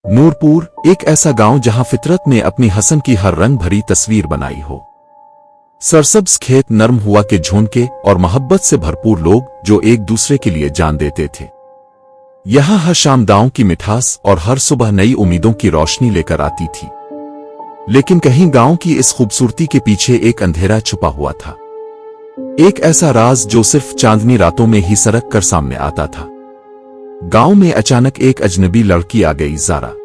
नूरपुर एक ऐसा गांव जहां फितरत ने अपनी हसन की हर रंग भरी तस्वीर बनाई हो। सरसब्ज खेत, नर्म हुआ के झोंके और मोहब्बत से भरपूर लोग जो एक दूसरे के लिए जान देते थे। यहां हर शाम दांव की मिठास और हर सुबह नई उम्मीदों की रोशनी लेकर आती थी। लेकिन कहीं गांव की इस खूबसूरती के पीछे एक अंधेरा छुपा हुआ था, एक ऐसा राज जो सिर्फ चांदनी रातों में ही सरक कर सामने आता था। गांव में अचानक एक अजनबी लड़की आ गई, ज़ारा।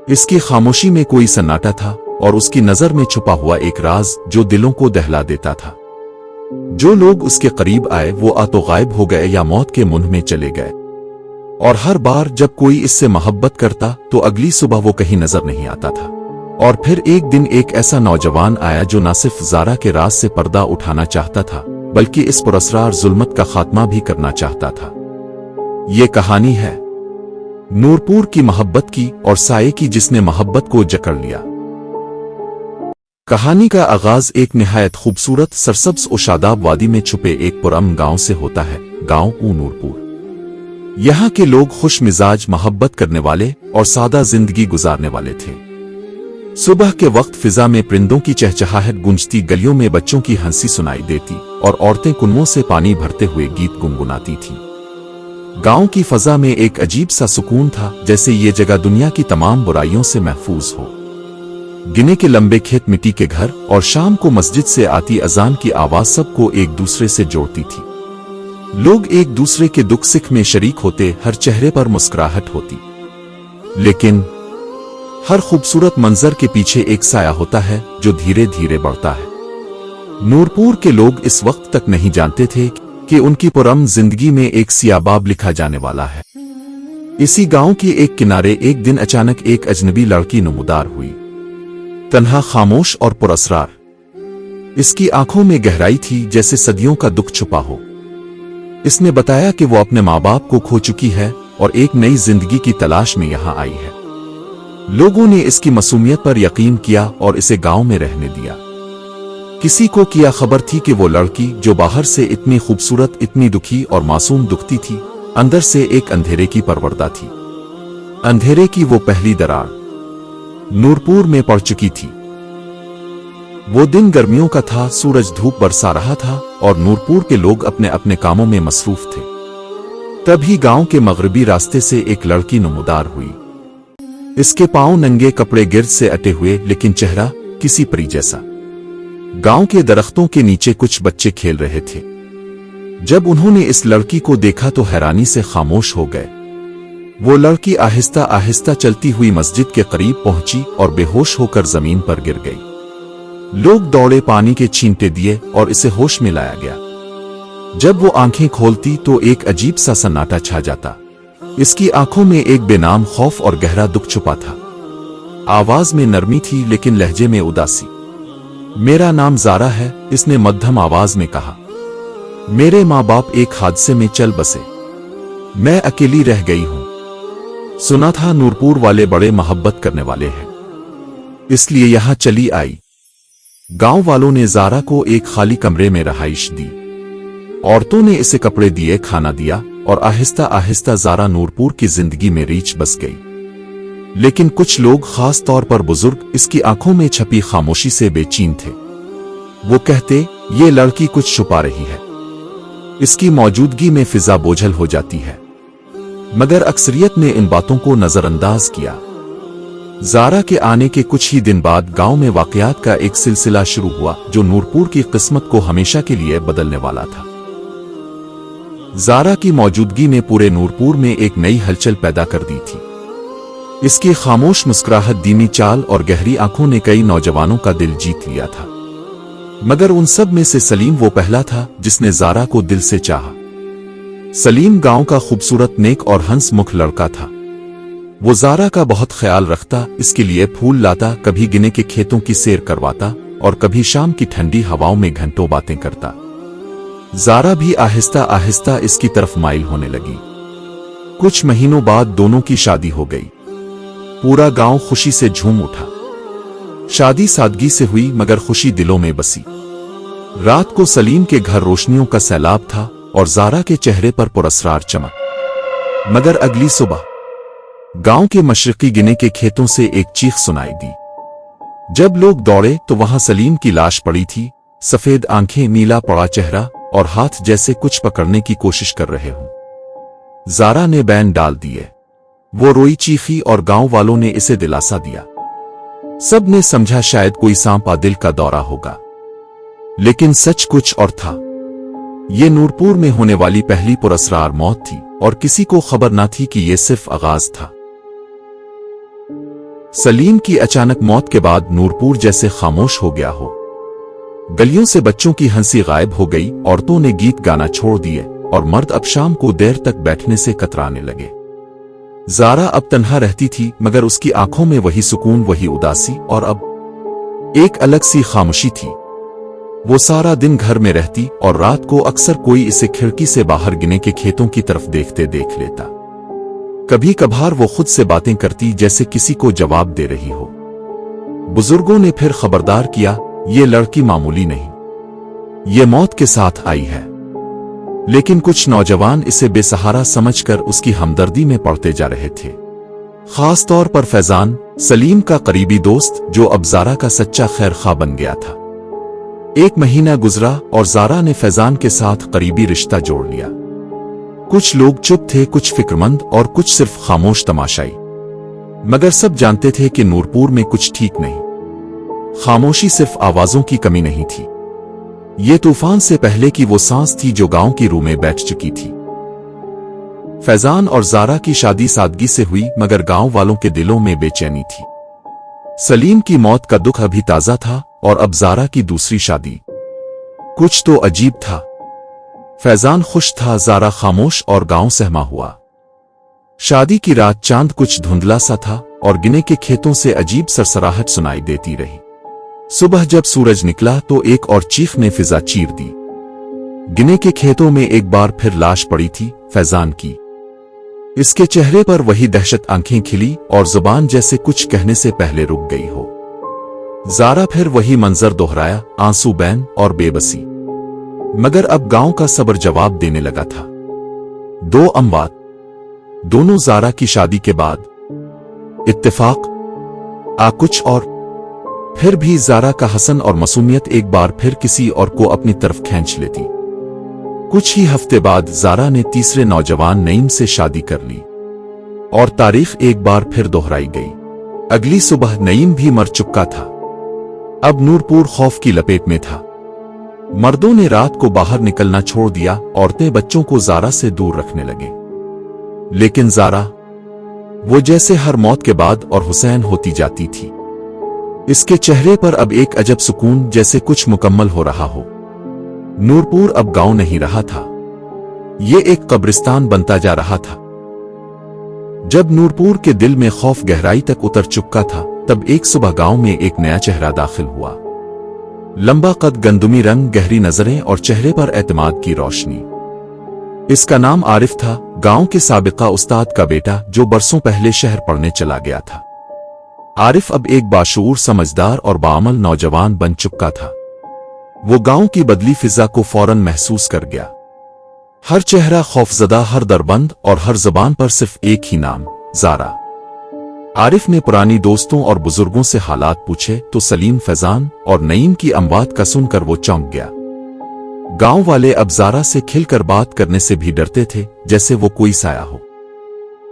इसकी खामोशी में कोई सन्नाटा था और उसकी नजर में छुपा हुआ एक राज जो दिलों को दहला देता था। जो लोग उसके करीब आए वो आ तो गायब हो गए या मौत के मुंह में चले गए। और हर बार जब कोई इससे मोहब्बत करता तो अगली सुबह वो कहीं नजर नहीं आता था। और फिर एक दिन एक ऐसा नौजवान आया जो न सिर्फ ज़ारा के राज से पर्दा उठाना चाहता था बल्कि इस पुरस्रार जुल्मत का खात्मा भी करना चाहता था। ये कहानी है नूरपुर की मोहब्बत की और साये की जिसने मोहब्बत को जकड़ लिया। कहानी का आगाज एक निहायत खूबसूरत सरसब्ज और शादाब वादी में छुपे एक पुरअमन गांव से होता है। गांव नूरपुर। यहाँ के लोग खुश मिजाज, मोहब्बत करने वाले और सादा जिंदगी गुजारने वाले थे। सुबह के वक्त फिजा में परिंदों की चहचहाहट गूंजती, गलियों में बच्चों की हंसी सुनाई देती और औरतें कुनवों से पानी भरते हुए गीत गुनगुनाती थीं। गांव की फजा में एक अजीब सा सुकून था, जैसे ये जगह दुनिया की तमाम बुराइयों से महफूज हो। गिने के लंबे खेत, मिट्टी के घर और शाम को मस्जिद से आती अजान की आवाज सबको एक दूसरे से जोड़ती थी। लोग एक दूसरे के दुख सुख में शरीक होते, हर चेहरे पर मुस्कुराहट होती। लेकिन हर खूबसूरत मंजर के पीछे एक साया होता है जो धीरे धीरे बढ़ता है। नूरपुर के लोग इस वक्त तक नहीं जानते थे कि उनकी पुरअमन जिंदगी में एक सियाबाब लिखा जाने वाला है। इसी गांव के एक किनारे एक दिन अचानक एक अजनबी लड़की नमूदार हुई, तन्हा, खामोश और पुरअसरार। इसकी आंखों में गहराई थी जैसे सदियों का दुख छुपा हो। इसने बताया कि वो अपने माँ बाप को खो चुकी है और एक नई जिंदगी की तलाश में यहां आई है। लोगों ने इसकी मासूमियत पर यकीन किया और इसे गांव में रहने दिया। किसी को क्या खबर थी कि वो लड़की जो बाहर से इतनी खूबसूरत, इतनी दुखी और मासूम दिखती थी, अंदर से एक अंधेरे की परवरदा थी। अंधेरे की वो पहली दरार नूरपुर में पड़ चुकी थी। वो दिन गर्मियों का था, सूरज धूप बरसा रहा था और नूरपुर के लोग अपने अपने कामों में मसरूफ थे। तभी गांव के मगरबी रास्ते से एक लड़की नमूदार हुई। इसके पांव नंगे, कपड़े गिर्द से अटे हुए, लेकिन चेहरा किसी परी जैसा। गांव के दरख्तों के नीचे कुछ बच्चे खेल रहे थे। जब उन्होंने इस लड़की को देखा तो हैरानी से खामोश हो गए। वो लड़की आहिस्ता आहिस्ता चलती हुई मस्जिद के करीब पहुंची और बेहोश होकर जमीन पर गिर गई। लोग दौड़े, पानी के छींटे दिए और इसे होश में लाया गया। जब वो आंखें खोलती तो एक अजीब सा सन्नाटा छा जाता। इसकी आंखों में एक बेनाम खौफ और गहरा दुख छुपा था। आवाज में नरमी थी लेकिन लहजे में उदासी। मेरा नाम ज़ारा है, इसने मध्यम आवाज में कहा। मेरे माँ बाप एक हादसे में चल बसे। मैं अकेली रह गई हूं। सुना था नूरपुर वाले बड़े मोहब्बत करने वाले हैं, इसलिए यहां चली आई। गांव वालों ने ज़ारा को एक खाली कमरे में रहाइश दी। औरतों ने इसे कपड़े दिए, खाना दिया और आहिस्ता आहिस्ता ज़ारा नूरपुर की जिंदगी में रीछ बस गई। लेकिन कुछ लोग, खास तौर पर बुजुर्ग, इसकी आंखों में छपी खामोशी से बेचैन थे। वो कहते, ये लड़की कुछ छुपा रही है, इसकी मौजूदगी में फिजा बोझल हो जाती है। मगर अक्सरियत ने इन बातों को नजरअंदाज किया। ज़ारा के आने के कुछ ही दिन बाद गांव में वाकयात का एक सिलसिला शुरू हुआ जो नूरपुर की किस्मत को हमेशा के लिए बदलने वाला था। ज़ारा की मौजूदगी ने पूरे नूरपुर में एक नई हलचल पैदा कर दी थी। इसकी खामोश मुस्कुराहट, धीमी चाल और गहरी आंखों ने कई नौजवानों का दिल जीत लिया था। मगर उन सब में से सलीम वो पहला था जिसने ज़ारा को दिल से चाहा। सलीम गांव का खूबसूरत, नेक और हंसमुख लड़का था। वो ज़ारा का बहुत ख्याल रखता, इसके लिए फूल लाता, कभी गिने के खेतों की सैर करवाता और कभी शाम की ठंडी हवाओं में घंटों बातें करता। ज़ारा भी आहिस्ता आहिस्ता इसकी तरफ माइल होने लगी। कुछ महीनों बाद दोनों की शादी हो गई। पूरा गांव खुशी से झूम उठा। शादी सादगी से हुई मगर खुशी दिलों में बसी। रात को सलीम के घर रोशनियों का सैलाब था और ज़ारा के चेहरे पर पुरस्रार चमक। मगर अगली सुबह गांव के मशरकी गिने के खेतों से एक चीख सुनाई दी। जब लोग दौड़े तो वहां सलीम की लाश पड़ी थी, सफेद आंखें, नीला पड़ा चेहरा और हाथ जैसे कुछ पकड़ने की कोशिश कर रहे हों। ज़ारा ने बैन डाल दिए। वो रोई, चीखी और गांव वालों ने इसे दिलासा दिया। सब ने समझा शायद कोई सांपा दिल का दौरा होगा, लेकिन सच कुछ और था। ये नूरपुर में होने वाली पहली पुरअसरार मौत थी और किसी को खबर न थी कि यह सिर्फ आगाज था। सलीम की अचानक मौत के बाद नूरपुर जैसे खामोश हो गया हो। गलियों से बच्चों की हंसी गायब हो गई, औरतों ने गीत गाना छोड़ दिए और मर्द अब शाम को देर तक बैठने से कतराने लगे। ज़ारा अब तन्हा रहती थी, मगर उसकी आंखों में वही सुकून, वही उदासी और अब एक अलग सी खामोशी थी। वो सारा दिन घर में रहती और रात को अक्सर कोई इसे खिड़की से बाहर गिने के खेतों की तरफ देखते देख लेता। कभी कभार वो खुद से बातें करती जैसे किसी को जवाब दे रही हो। बुजुर्गों ने फिर खबरदार किया, ये लड़की मामूली नहीं, ये मौत के साथ आई है। लेकिन कुछ नौजवान इसे बेसहारा समझकर उसकी हमदर्दी में पड़ते जा रहे थे। खास तौर पर फैजान, सलीम का करीबी दोस्त, जो अब ज़ारा का सच्चा खैर खा बन गया था। एक महीना गुजरा और ज़ारा ने फैजान के साथ करीबी रिश्ता जोड़ लिया। कुछ लोग चुप थे, कुछ फिक्रमंद और कुछ सिर्फ खामोश तमाशाई, मगर सब जानते थे कि नूरपुर में कुछ ठीक नहीं। खामोशी सिर्फ आवाजों की कमी नहीं थी, ये तूफान से पहले की वो सांस थी जो गांव की रूह में बैठ चुकी थी। फैजान और ज़ारा की शादी सादगी से हुई, मगर गांव वालों के दिलों में बेचैनी थी। सलीम की मौत का दुख अभी ताजा था और अब ज़ारा की दूसरी शादी। कुछ तो अजीब था। फैजान खुश था, ज़ारा खामोश और गांव सहमा हुआ। शादी की रात चांद कुछ धुंधला सा था और गिने के खेतों से अजीब सरसराहट सुनाई देती रही। सुबह जब सूरज निकला तो एक और चीख ने फिजा चीर दी। गिने के खेतों में एक बार फिर लाश पड़ी थी, फैजान की। इसके चेहरे पर वही दहशत, आंखें खिली और जुबान जैसे कुछ कहने से पहले रुक गई हो। ज़ारा फिर वही मंजर दोहराया, आंसू, बैन और बेबसी। मगर अब गांव का सब्र जवाब देने लगा था। 2 अमवात, दोनों ज़ारा की शादी के बाद। इत्तेफाक आ कुछ और। फिर भी ज़ारा का हसन और मासूमियत एक बार फिर किसी और को अपनी तरफ खींच लेती। कुछ ही हफ्ते बाद ज़ारा ने तीसरे नौजवान नईम से शादी कर ली और तारीख एक बार फिर दोहराई गई। अगली सुबह नईम भी मर चुका था। अब नूरपुर खौफ की लपेट में था। मर्दों ने रात को बाहर निकलना छोड़ दिया, औरतें बच्चों को ज़ारा से दूर रखने लगे। लेकिन ज़ारा, वो जैसे हर मौत के बाद और हुसैन होती जाती थी। इसके चेहरे पर अब एक अजब सुकून, जैसे कुछ मुकम्मल हो रहा हो। नूरपुर अब गांव नहीं रहा था, ये एक कब्रिस्तान बनता जा रहा था। जब नूरपुर के दिल में खौफ गहराई तक उतर चुका था, तब एक सुबह गांव में एक नया चेहरा दाखिल हुआ। लंबा कद, गंदुमी रंग, गहरी नजरें और चेहरे पर एतमाद की रोशनी। इसका नाम आरिफ था, गांव के साबिका उस्ताद का बेटा, जो बरसों पहले शहर पढ़ने चला गया था। आरिफ अब एक बाशऊर, समझदार और बाअमल नौजवान बन चुका था। वो गांव की बदली फिजा को फौरन महसूस कर गया। हर चेहरा खौफजदा, हर दरबंद और हर जबान पर सिर्फ एक ही नाम, ज़ारा। आरिफ ने पुरानी दोस्तों और बुजुर्गों से हालात पूछे तो सलीम, फैजान और नईम की अमवात का सुनकर वो चौंक गया। गांव वाले अब ज़ारा से खिलकर बात करने से भी डरते थे, जैसे वो कोई साया हो।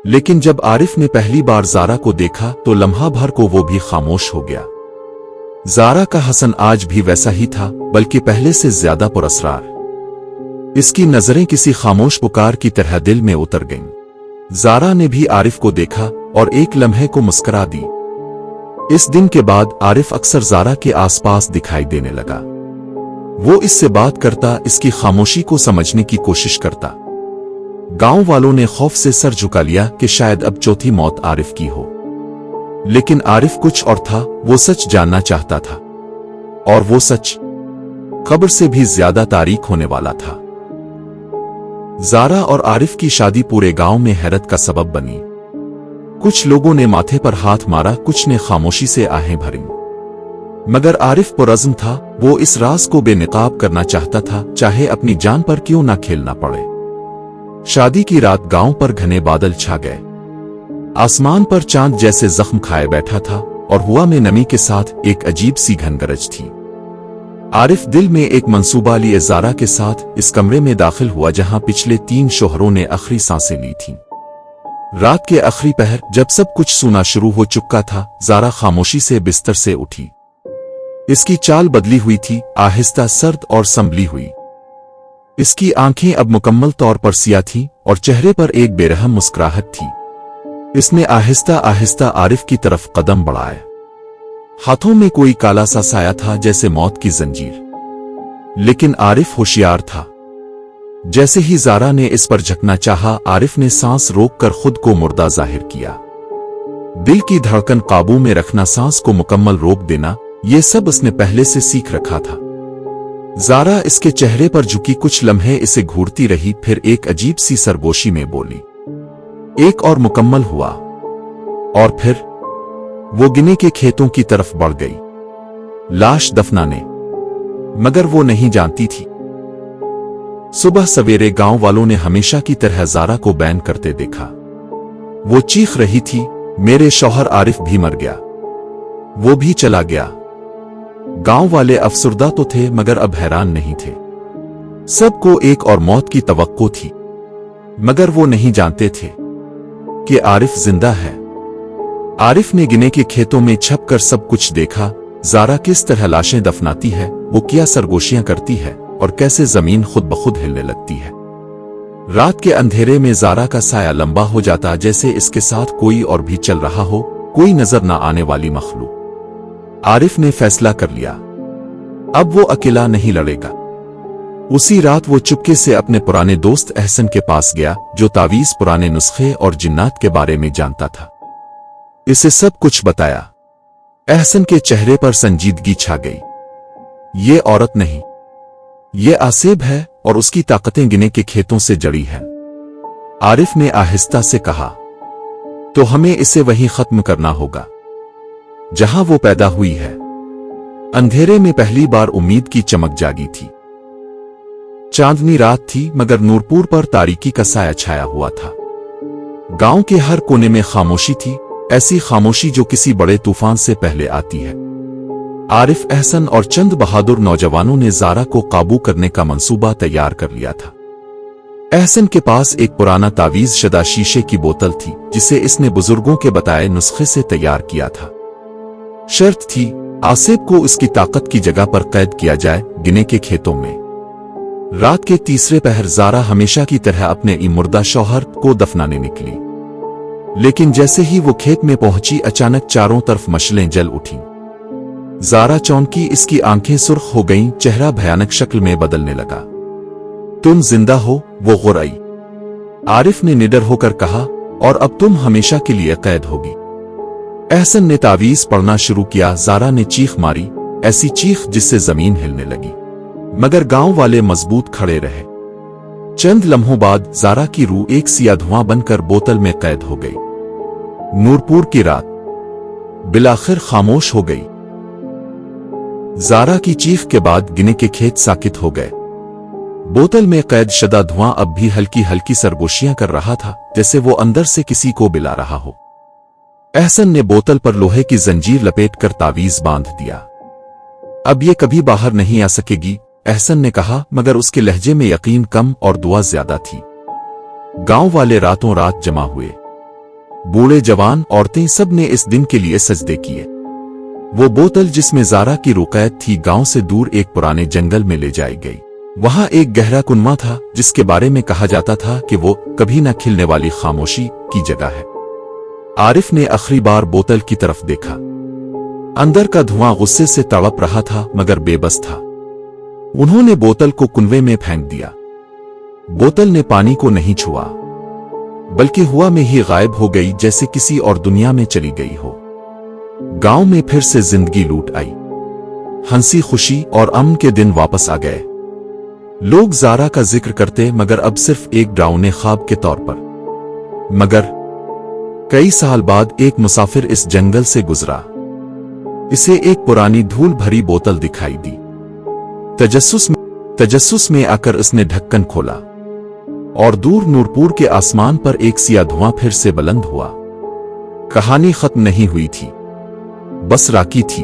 लेकिन जब आरिफ ने पहली बार ज़ारा को देखा तो लम्हा भर को वो भी खामोश हो गया। ज़ारा का हसन आज भी वैसा ही था, बल्कि पहले से ज्यादा पुरअसरार। इसकी नजरें किसी खामोश पुकार की तरह दिल में उतर गईं। ज़ारा ने भी आरिफ को देखा और एक लम्हे को मुस्कुरा दी। इस दिन के बाद आरिफ अक्सर ज़ारा के आसपास दिखाई देने लगा। वो इससे बात करता, इसकी खामोशी को समझने की कोशिश करता। गांव वालों ने खौफ से सर झुका लिया कि शायद अब चौथी मौत आरिफ की हो। लेकिन आरिफ कुछ और था, वो सच जानना चाहता था, और वो सच खबर से भी ज्यादा तारीख होने वाला था। ज़ारा और आरिफ की शादी पूरे गांव में हैरत का सबब बनी। कुछ लोगों ने माथे पर हाथ मारा, कुछ ने खामोशी से आहें भरी। मगर आरिफ पुरअज़्म था, वो इस राज को बेनकाब करना चाहता था, चाहे अपनी जान पर क्यों ना खेलना पड़े। शादी की रात गांव पर घने बादल छा गए। आसमान पर चांद जैसे जख्म खाए बैठा था और हवा में नमी के साथ एक अजीब सी घन गरज थी। आरिफ दिल में एक मंसूबा लिए ज़ारा के साथ इस कमरे में दाखिल हुआ जहां पिछले 3 शोहरों ने आखिरी सांसें ली थीं। रात के आखिरी पहर जब सब कुछ सूना शुरू हो चुका था, ज़ारा खामोशी से बिस्तर से उठी। इसकी चाल बदली हुई थी, आहिस्ता, सर्द और संभली हुई। इसकी आंखें अब मुकम्मल तौर पर सिया थीं और चेहरे पर एक बेरहम मुस्कुराहट थी। इसने आहिस्ता आहिस्ता आरिफ की तरफ कदम बढ़ाए। हाथों में कोई काला सा साया था, जैसे मौत की जंजीर। लेकिन आरिफ होशियार था। जैसे ही ज़ारा ने इस पर झकना चाहा, आरिफ ने सांस रोककर खुद को मुर्दा जाहिर किया। दिल की धड़कन काबू में रखना, सांस को मुकम्मल रोक देना, ये सब उसने पहले से सीख रखा था। ज़ारा इसके चेहरे पर झुकी, कुछ लम्हे इसे घूरती रही, फिर एक अजीब सी सरगोशी में बोली। एक और मुकम्मल हुआ और फिर वो गिने के खेतों की तरफ बढ़ गई, लाश दफनाने। मगर वो नहीं जानती थी, सुबह सवेरे गांव वालों ने हमेशा की तरह ज़ारा को बैन करते देखा। वो चीख रही थी, मेरे शौहर आरिफ भी मर गया, वो भी चला गया। गांव वाले अफसुर्दा तो थे मगर अब हैरान नहीं थे। सबको एक और मौत की तवक्को थी, मगर वो नहीं जानते थे कि आरिफ जिंदा है। आरिफ ने गिने के खेतों में छपकर सब कुछ देखा। ज़ारा किस तरह लाशें दफनाती है, वो क्या सरगोशियां करती है और कैसे जमीन खुद ब खुद हिलने लगती है। रात के अंधेरे में ज़ारा का साया लंबा हो जाता, जैसे इसके साथ कोई और भी चल रहा हो, कोई नजर न आने वाली मखलूक। आरिफ ने फैसला कर लिया, अब वो अकेला नहीं लड़ेगा। उसी रात वो चुपके से अपने पुराने दोस्त अहसन के पास गया, जो तावीज, पुराने नुस्खे और जिन्नात के बारे में जानता था। इसे सब कुछ बताया। अहसन के चेहरे पर संजीदगी छा गई। ये औरत नहीं, ये आसेब है और उसकी ताकतें गिने के खेतों से जड़ी हैं। आरिफ ने आहिस्ता से कहा, तो हमें इसे वहीं खत्म करना होगा जहां वो पैदा हुई है। अंधेरे में पहली बार उम्मीद की चमक जागी थी। चांदनी रात थी मगर नूरपुर पर तारीकी का साया छाया हुआ था। गांव के हर कोने में खामोशी थी, ऐसी खामोशी जो किसी बड़े तूफान से पहले आती है। आरिफ, अहसन और चंद बहादुर नौजवानों ने ज़ारा को काबू करने का मंसूबा तैयार कर लिया था। अहसन के पास एक पुराना तावीज शदा शीशे की बोतल थी, जिसे इसने बुजुर्गों के बताए नुस्खे से तैयार किया था। शर्त थी, आसिफ को उसकी ताकत की जगह पर कैद किया जाए, गिने के खेतों में। रात के तीसरे पहर ज़ारा हमेशा की तरह अपने मुर्दा शौहर को दफनाने निकली। लेकिन जैसे ही वो खेत में पहुंची, अचानक चारों तरफ मशलें जल उठीं। ज़ारा चौंकी, इसकी आंखें सुर्ख हो गईं, चेहरा भयानक शक्ल में बदलने लगा। तुम जिंदा हो? वो गुर्राई। आरिफ ने निडर होकर कहा, और अब तुम हमेशा के लिए कैद होगी। अहसन ने तावीज पढ़ना शुरू किया। ज़ारा ने चीख मारी, ऐसी चीख जिससे जमीन हिलने लगी, मगर गांव वाले मजबूत खड़े रहे। चंद लम्हों बाद ज़ारा की रूह एक सिया धुआं बनकर बोतल में कैद हो गई। नूरपुर की रात बिलाखिर खामोश हो गई। ज़ारा की चीख के बाद गिने के खेत साकित हो गए। बोतल में कैद शदा धुआं अब भी हल्की हल्की सरगोशियां कर रहा था, जैसे वो अंदर से किसी को बिला रहा हो। अहसन ने बोतल पर लोहे की जंजीर लपेटकर तावीज बांध दिया। अब ये कभी बाहर नहीं आ सकेगी, अहसन ने कहा, मगर उसके लहजे में यकीन कम और दुआ ज्यादा थी। गांव वाले रातों रात जमा हुए। बूढ़े जवान औरतें सब ने इस दिन के लिए सजदे किए। वो बोतल जिसमें ज़ारा की रूह कैद थी, गांव से दूर एक पुराने जंगल में ले जाई गई। वहां एक गहरा कुनवा था, जिसके बारे में कहा जाता था कि वो कभी न खिलने वाली खामोशी की जगह है। आरिफ ने आखिरी बार बोतल की तरफ देखा। अंदर का धुआं गुस्से से तड़प रहा था, मगर बेबस था। उन्होंने बोतल को कुनवे में फेंक दिया। बोतल ने पानी को नहीं छुआ, बल्कि हवा में ही गायब हो गई, जैसे किसी और दुनिया में चली गई हो। गांव में फिर से जिंदगी लूट आई। हंसी खुशी और अमन के दिन वापस आ गए। लोग ज़ारा का जिक्र करते, मगर अब सिर्फ एक डरावने ख्वाब के तौर पर। मगर कई साल बाद एक मुसाफिर इस जंगल से गुजरा। इसे एक पुरानी धूल भरी बोतल दिखाई दी। तजस्सुस में आकर उसने ढक्कन खोला और दूर नूरपुर के आसमान पर एक सिया धुआं फिर से बुलंद हुआ। कहानी खत्म नहीं हुई थी, बस राकी थी।